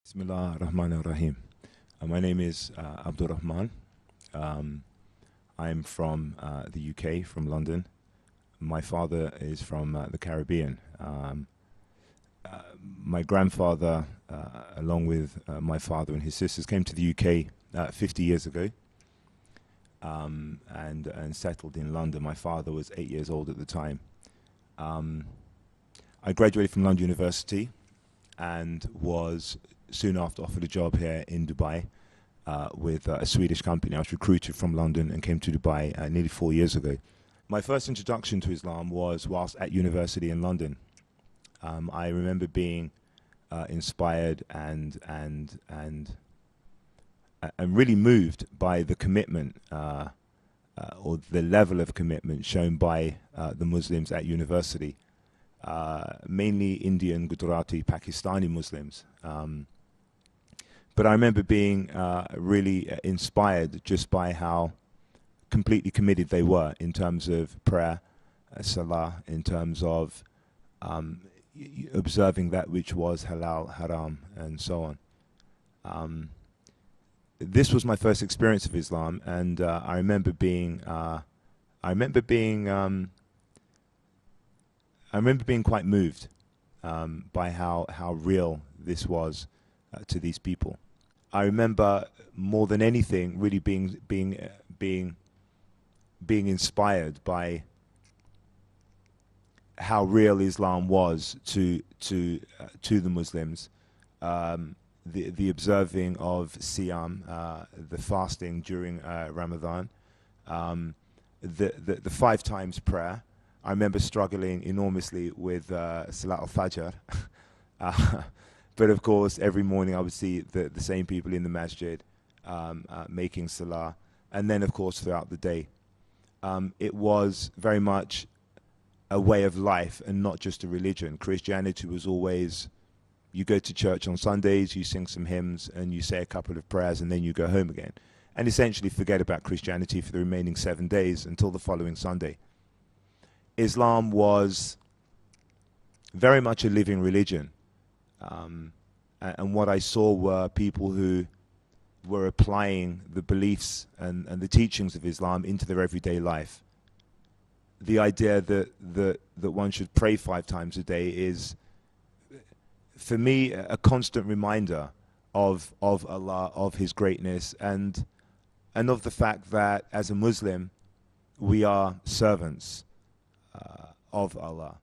Bismillah ar-Rahman ar-Rahim. My name is Abdul Rahman. I'm from the UK, from London. My father is from the Caribbean. My grandfather, along with my father and his sisters, came to the UK 50 years ago and settled in London. My father was 8 years old at the time. I graduated from London University and was soon after offered a job here in Dubai with a Swedish company. I was recruited from London and came to Dubai nearly 4 years ago. My first introduction to Islam was whilst at university in London. I remember being inspired and really moved by the commitment or the level of commitment shown by the Muslims at university, mainly Indian, Gujarati, Pakistani Muslims. But I remember being really inspired just by how completely committed they were in terms of prayer, salah, in terms of observing that which was halal, haram, and so on. This was my first experience of Islam, and I remember being quite moved by how real this was to these people. I remember more than anything really being inspired by how real Islam was to the Muslims. The observing of Siyam, the fasting during Ramadan, the 5 times prayer. I remember struggling enormously with Salat al-Fajr. But of course, every morning I would see the same people in the masjid making salah. And then, of course, throughout the day. It was very much a way of life and not just a religion. Christianity was always, you go to church on Sundays, you sing some hymns, and you say a couple of prayers, and then you go home again. And essentially forget about Christianity for the remaining 7 days until the following Sunday. Islam was very much a living religion. And what I saw were people who were applying the beliefs and the teachings of Islam into their everyday life. The idea that one should pray 5 times a day is, for me, a constant reminder of Allah, of His greatness, and of the fact that as a Muslim, we are servants of Allah.